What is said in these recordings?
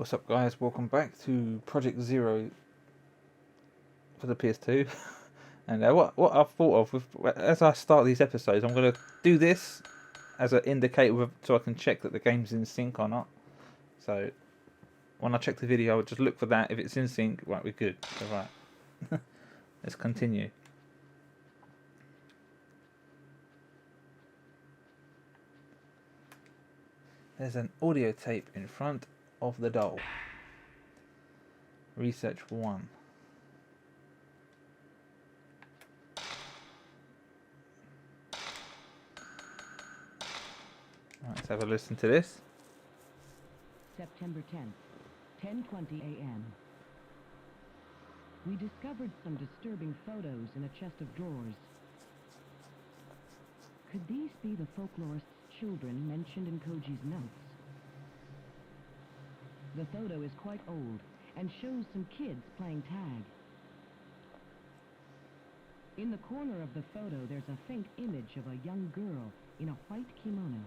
What's up, guys? Welcome back to Project Zero for the PS2. And what I've thought of as I start these episodes, I'm going to do this as an indicator so I can check that the game's in sync or not. So when I check the video, I'll just look for that. If it's in sync, right, we're good. So, right, let's continue. There's an audio tape in front of the doll. Research 1. Right, let's have a listen to this. September 10th, 10:20 a.m. We discovered some disturbing photos in a chest of drawers. Could these be the folklorist's children mentioned in Koji's notes? The photo is quite old and shows some kids playing tag. In the corner of the photo, there's a faint image of a young girl in a white kimono.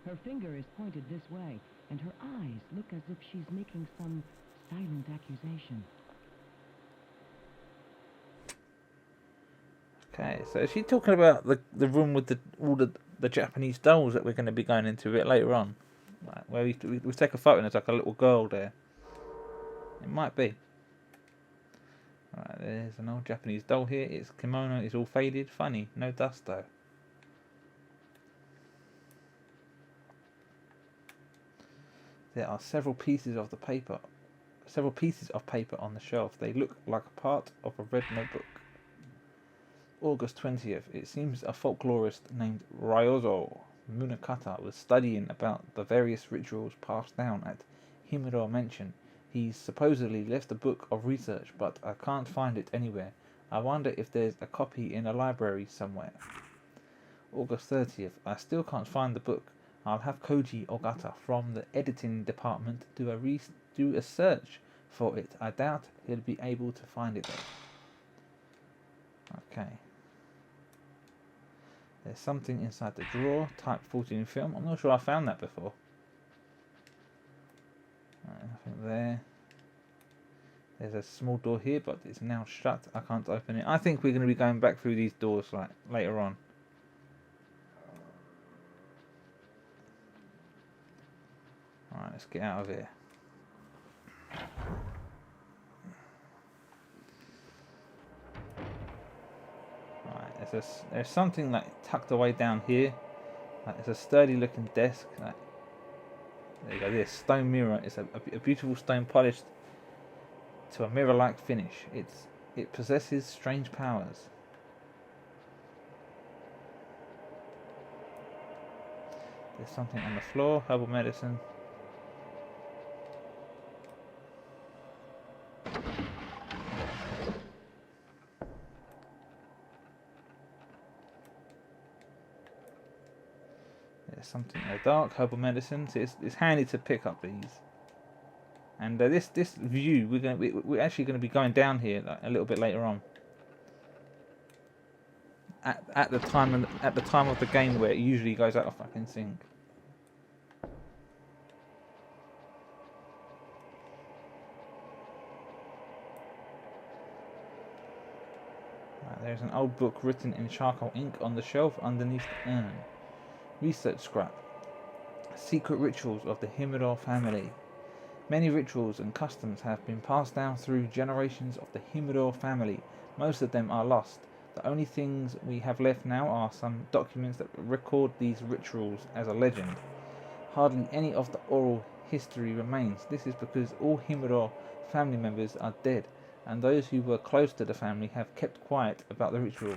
Her finger is pointed this way, and her eyes look as if she's making some silent accusation. Okay, so is she talking about the room with all the Japanese dolls that we're going to be going into a bit later on? Right, where we take a photo and there's like a little girl there. It might be. Alright, there's an old Japanese doll here. Its kimono is all faded. Funny, no dust though. There are several pieces of paper on the shelf. They look like a part of a red notebook. August 20th. It seems a folklorist named Ryozo Munakata was studying about the various rituals passed down at Himuro Mansion. He supposedly left a book of research, but I can't find it anywhere. I wonder if there's a copy in a library somewhere. August 30th. I still can't find the book. I'll have Koji Ogata from the editing department do a search for it. I doubt he'll be able to find it though. Okay. There's something inside the drawer. Type 14 film. I'm not sure I found that before. Right, nothing there. There's a small door here, but it's now shut. I can't open it. I think we're going to be going back through these doors like later on. Alright, let's get out of here. Right, there's something like tucked away down here. Like, it's a sturdy looking desk. Like, there you go. This stone mirror. It's a beautiful stone polished to a mirror-like finish. It possesses strange powers. There's something on the floor. Herbal medicine. There's something in the dark. Herbal medicine. So it's handy to pick up these. And this view, we're actually going to be going down here like, a little bit later on. At the time of the game where it usually goes out of fucking sync. Right, there's an old book written in charcoal ink on the shelf underneath the urn. Research scrap. Secret rituals of the Himuro family. Many rituals and customs have been passed down through generations of the Himuro family. Most of them are lost. The only things we have left now are some documents that record these rituals as a legend. Hardly any of the oral history remains. This is because all Himuro family members are dead, and those who were close to the family have kept quiet about the ritual.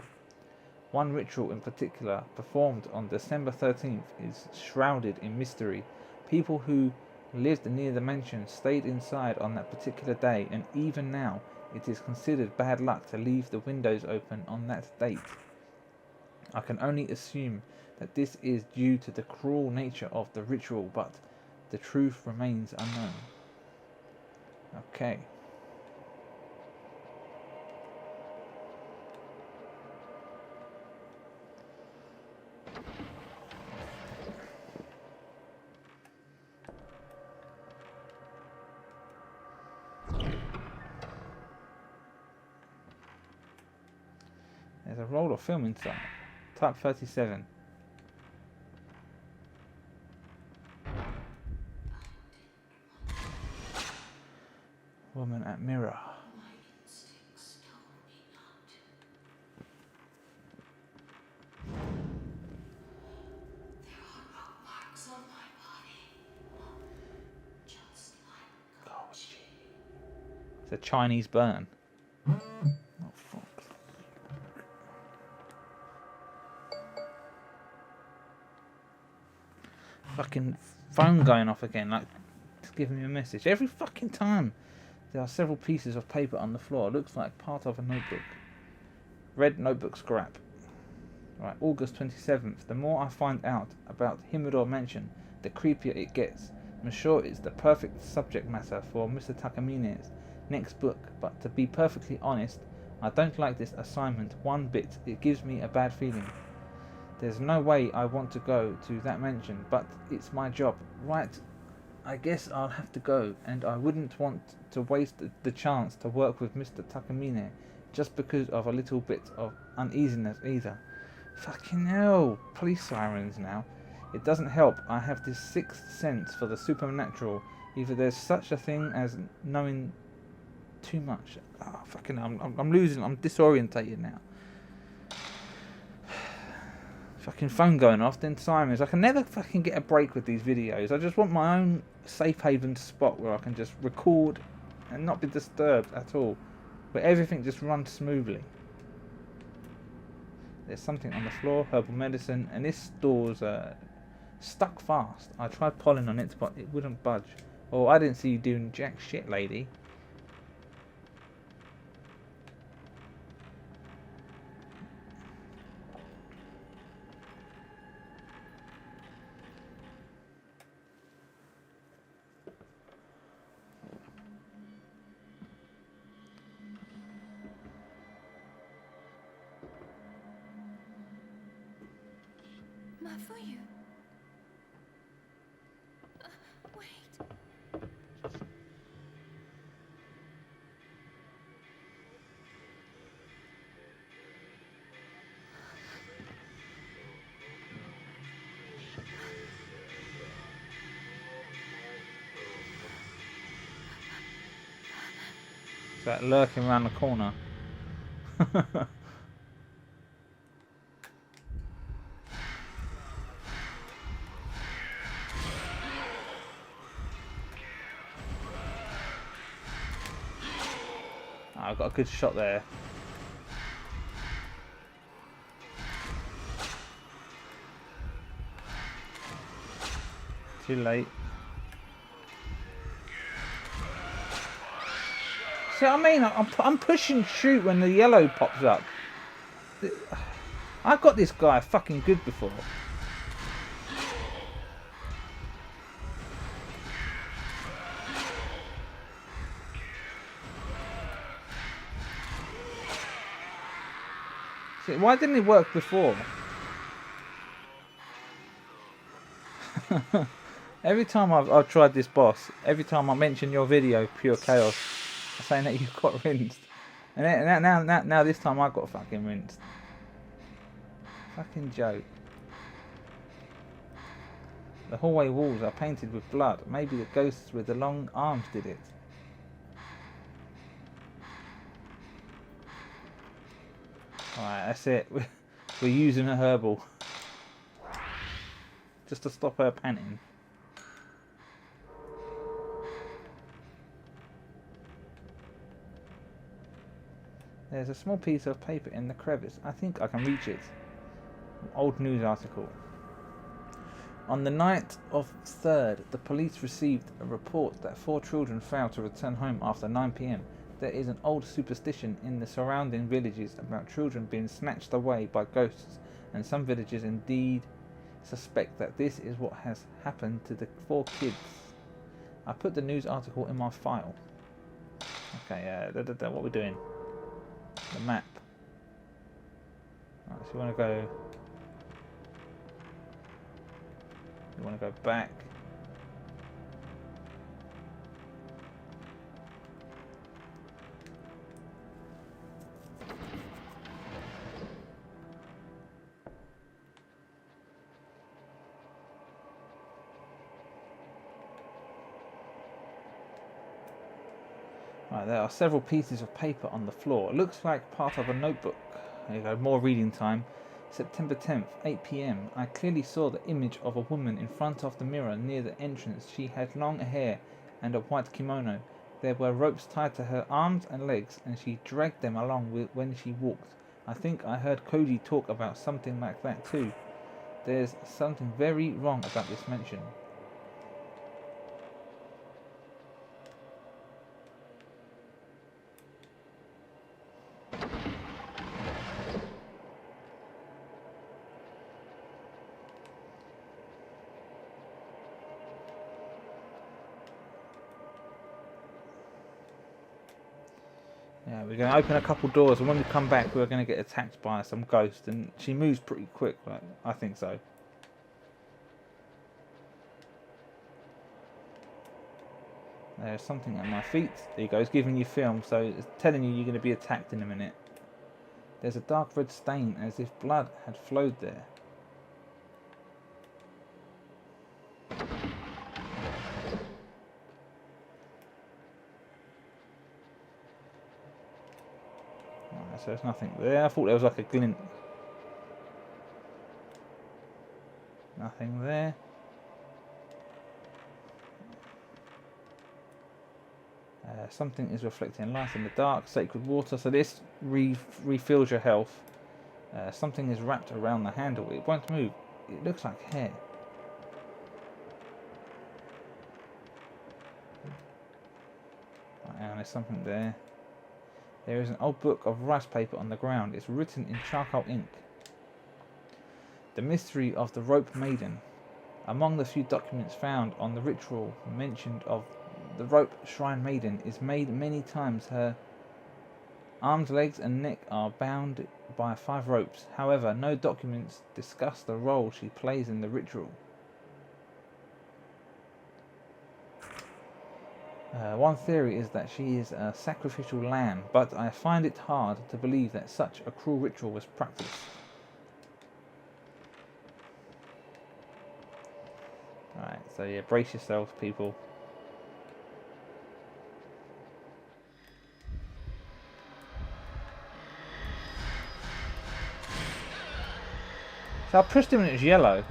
One ritual in particular, performed on December 13th, is shrouded in mystery. People who lived near the mansion stayed inside on that particular day, and even now it is considered bad luck to leave the windows open on that date. I can only assume that this is due to the cruel nature of the ritual, but the truth remains unknown. Okay. a roll of film inside. Type 37. Woman at mirror. It's a Chinese burn. Oh fuck. Fucking phone going off again, like it's giving me a message. Every fucking time there are several pieces of paper on the floor. It looks like part of a notebook. Red notebook scrap. Right, August 27th. The more I find out about Himuro Mansion, the creepier it gets. I'm sure it's the perfect subject matter for Mr. Takamine's next book, but to be perfectly honest, I don't like this assignment one bit. It gives me a bad feeling. There's no way I want to go to that mansion, but it's my job. Right, I guess I'll have to go, and I wouldn't want to waste the chance to work with Mr. Takamine just because of a little bit of uneasiness either. Fucking hell, police sirens now. It doesn't help, I have this sixth sense for the supernatural. Either there's such a thing as knowing too much. Oh, fucking hell, I'm losing, I'm disorientated now. Fucking phone going off, then sirens. I can never fucking get a break with these videos. I just want my own safe haven spot where I can just record and not be disturbed at all. Where everything just runs smoothly. There's something on the floor, herbal medicine, and this door's stuck fast. I tried pulling on it, but it wouldn't budge. Oh, I didn't see you doing jack shit, lady. For you. Wait. Is that lurking around the corner? I've got a good shot there. Too late. See what I mean? I'm pushing shoot when the yellow pops up. I got this guy fucking good before. See, why didn't it work before? Every time I've tried this boss, every time I mention your video, Pure Chaos, I'm saying that you got rinsed. And now this time I got fucking rinsed. Fucking joke. The hallway walls are painted with blood. Maybe the ghosts with the long arms did it. Alright, that's it. We're using a herbal. Just to stop her panting. There's a small piece of paper in the crevice. I think I can reach it. An old news article. On the night of 3rd, the police received a report that 4 children failed to return home after 9 p.m. There is an old superstition in the surrounding villages about children being snatched away by ghosts, and some villagers indeed suspect that this is what has happened to the 4 kids. I put the news article in my file. Okay, what we're doing? The map. Right, so we want to go. We want to go back. Right, there are several pieces of paper on the floor. It looks like part of a notebook. There you go, more reading time. September 10th, 8 p.m. I clearly saw the image of a woman in front of the mirror near the entrance. She had long hair and a white kimono. There were ropes tied to her arms and legs, and she dragged them along when she walked. I think I heard Koji talk about something like that too. There's something very wrong about this mention. Yeah, we're going to open a couple doors, and when we come back, we're going to get attacked by some ghost, and she moves pretty quick, right? I think so. There's something at my feet. There you go, it's giving you film, so it's telling you you're going to be attacked in a minute. There's a dark red stain, as if blood had flowed there. So there's nothing there. I thought there was like a glint. Nothing there. Something is reflecting light in the dark. Sacred water. So this refills your health. Something is wrapped around the handle. It won't move. It looks like hair. Right, and there's something there. There is an old book of rice paper on the ground. It's written in charcoal ink. The mystery of the rope maiden. Among the few documents found on the ritual mentioned of the rope shrine maiden is made many times. Her arms, legs and neck are bound by 5 ropes. However, no documents discuss the role she plays in the ritual. One theory is that she is a sacrificial lamb, but I find it hard to believe that such a cruel ritual was practiced. Alright, so yeah, brace yourselves, people. So I pushed him and it was yellow.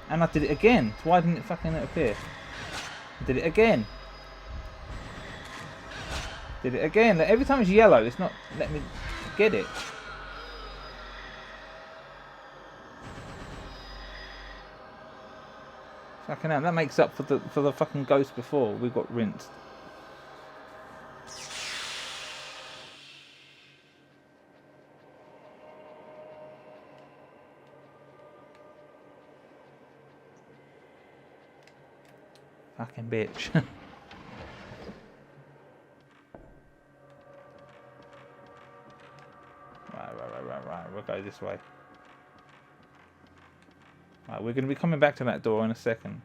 And I did it again. So why didn't it fucking appear? I did it again. Did it again. Like, every time it's yellow, it's not letting me get it. Fucking hell, that makes up for the fucking ghost before we got rinsed. Fucking bitch. Right. We'll go this way. Right, we're going to be coming back to that door in a second.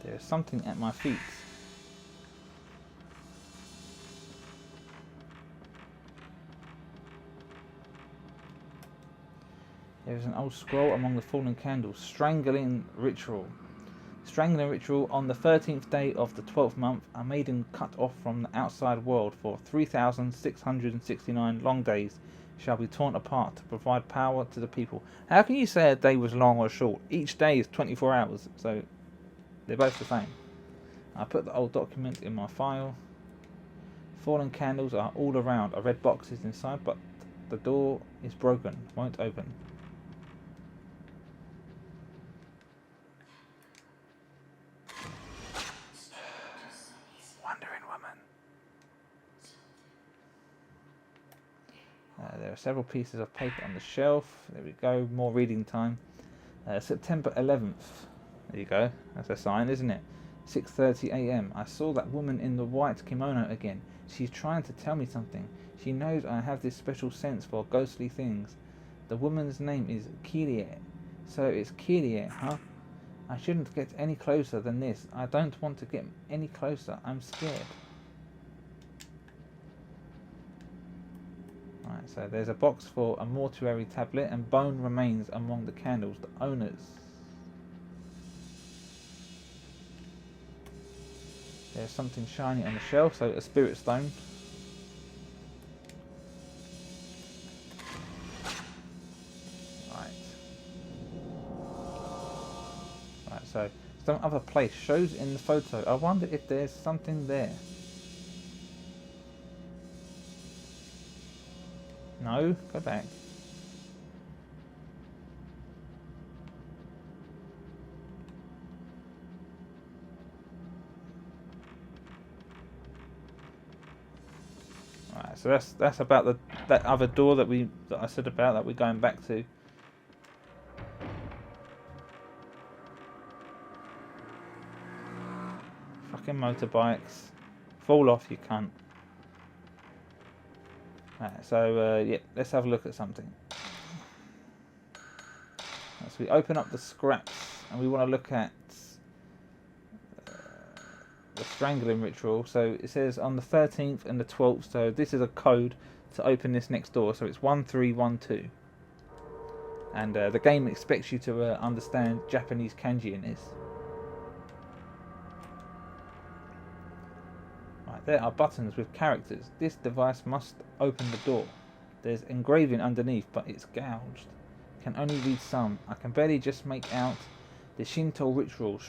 There's something at my feet. There is an old scroll among the fallen candles. Strangling ritual. Strangling ritual. On the 13th day of the 12th month, a maiden cut off from the outside world for 3,669 long days shall be torn apart to provide power to the people. How can you say a day was long or short? Each day is 24 hours, so they're both the same. I put the old document in my file. Fallen candles are all around. I read boxes inside, but the door is broken. Won't open. Wandering woman. There are several pieces of paper on the shelf. There we go. More reading time. September 11th. There you go. That's a sign, isn't it? 6:30 a.m. I saw that woman in the white kimono again. She's trying to tell me something. She knows I have this special sense for ghostly things. The woman's name is Kirie. So it's Kirie, huh? I shouldn't get any closer than this. I don't want to get any closer. I'm scared. Right, so there's a box for a mortuary tablet and bone remains among the candles. The owners. There's something shiny on the shelf, so a spirit stone. Right. Right, so some other place shows in the photo. I wonder if there's something there. No, go back. Right, so that's about that other door that I said about that we're going back to. Fucking motorbikes. Fall off, you cunt. Right, so yeah, let's have a look at something. So we open up the scraps and we want to look at the strangling ritual. So it says on the 13th and the 12th, so this is a code to open this next door, so it's 1312. And the game expects you to understand Japanese kanji in this. Right, there are buttons with characters. This device must open the door. There's engraving underneath, but it's gouged. Can only read some. I can barely just make out the Shinto ritual,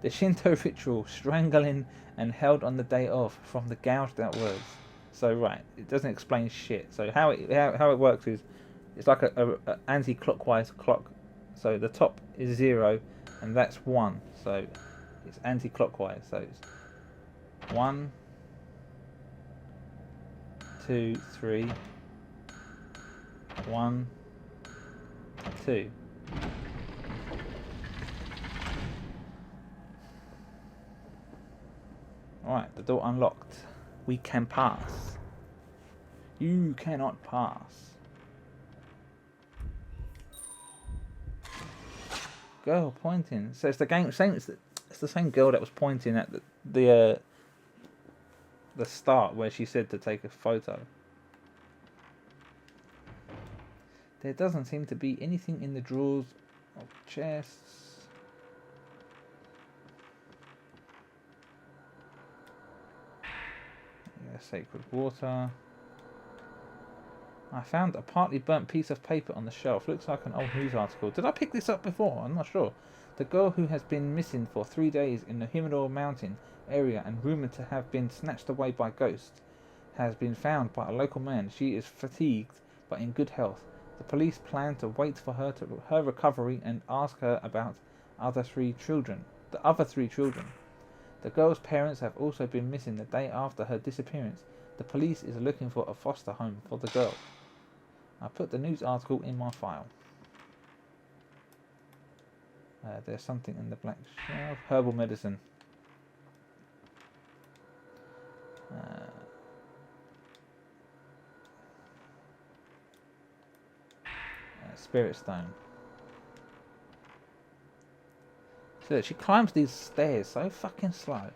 the Shinto ritual, strangling and held on the day of, from the gouged out words. So right, it doesn't explain shit. So how it works is, it's like a anti-clockwise clock. So the top is 0, and that's 1. So it's anti-clockwise. So it's 1, 2, 3. 1, 2. Alright, the door unlocked. We can pass. You cannot pass. Girl pointing. So it's the game. It's the same girl that was pointing at the start where she said to take a photo. There doesn't seem to be anything in the drawers or chests. Yeah, sacred water. I found a partly burnt piece of paper on the shelf. Looks like an old news article. Did I pick this up before? I'm not sure. The girl who has been missing for 3 days in the Himuro mountain area and rumoured to have been snatched away by ghosts has been found by a local man. She is fatigued but in good health. The police plan to wait for her recovery and ask her about the other 3 children. The girl's parents have also been missing the day after her disappearance. The police is looking for a foster home for the girl. I put the news article in my file. There's something in the black shelf. Herbal medicine. Spirit stone. So she climbs these stairs so fucking slow.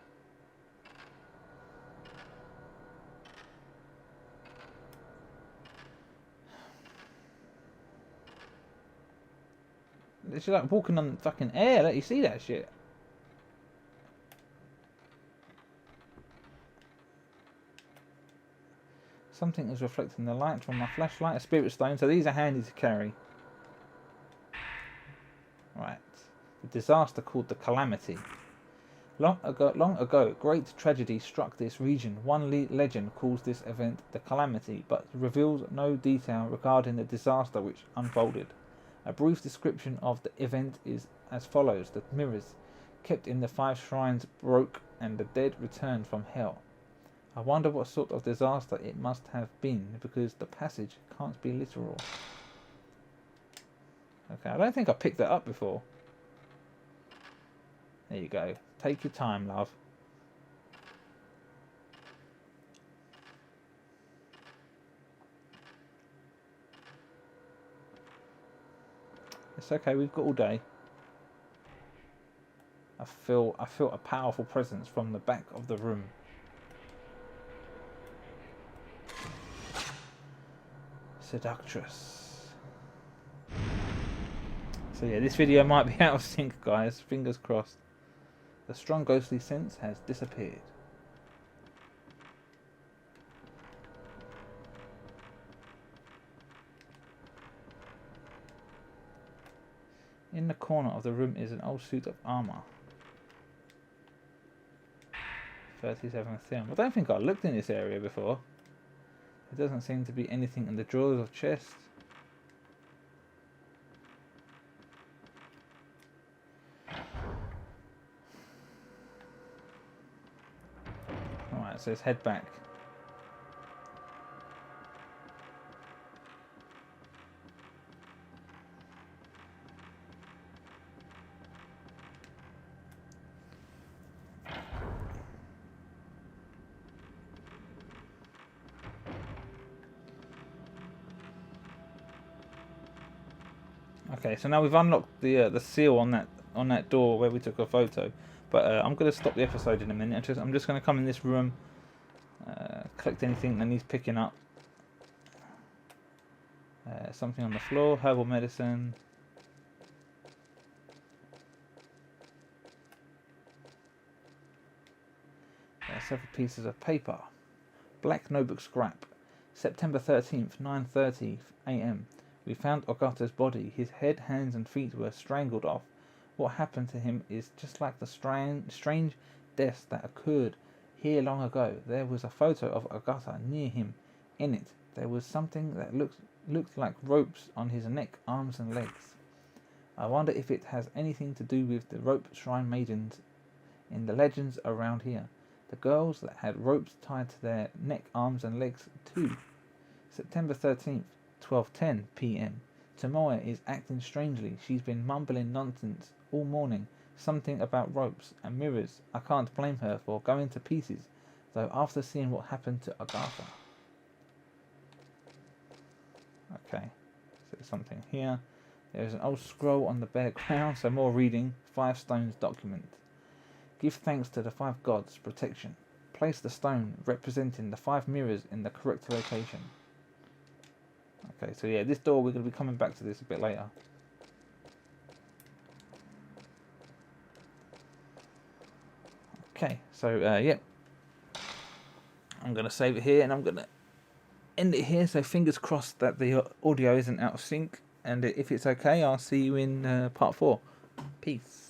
She's like walking on fucking air. Let you see that shit. Something is reflecting the light from my flashlight. A spirit stone. So these are handy to carry. Right. The disaster called the Calamity. Long ago, great tragedy struck this region. One legend calls this event the Calamity, but reveals no detail regarding the disaster which unfolded. A brief description of the event is as follows. The mirrors kept in the 5 shrines broke and the dead returned from hell. I wonder what sort of disaster it must have been, because the passage can't be literal. Okay, I don't think I picked that up before. There you go. Take your time, love. It's okay, we've got all day. feel a powerful presence from the back of the room. Seductress. So yeah, this video might be out of sync, guys. Fingers crossed. The strong ghostly sense has disappeared. In the corner of the room is an old suit of armour. 37 thin. I don't think I looked in this area before. There doesn't seem to be anything in the drawers or chest. Alright, so let's head back. Okay, so now we've unlocked the seal on that door where we took a photo. But I'm going to stop the episode in a minute. I'm just going to come in this room, collect anything that needs picking up. Something on the floor, herbal medicine. Several pieces of paper. Black notebook scrap. September 13th, 9:30 a.m. We found Agatha's body. His head, hands and feet were strangled off. What happened to him is just like the strange deaths that occurred here long ago. There was a photo of Agatha near him. In it, there was something that looked like ropes on his neck, arms and legs. I wonder if it has anything to do with the rope shrine maidens in the legends around here. The girls that had ropes tied to their neck, arms and legs too. September 13th, 12:10 p.m. Tomoe is acting strangely. She's been mumbling nonsense all morning. Something about ropes and mirrors. I can't blame her for going to pieces, though, after seeing what happened to Agatha. Okay, so there's something here. There's an old scroll on the bare ground, so more reading. 5 stones document. Give thanks to the 5 gods' protection. Place the stone representing the 5 mirrors in the correct location. Okay, so yeah, this door, we're going to be coming back to this a bit later. Okay, so yeah, I'm going to save it here and I'm going to end it here. So fingers crossed that the audio isn't out of sync, and if it's okay, I'll see you in part 4. Peace.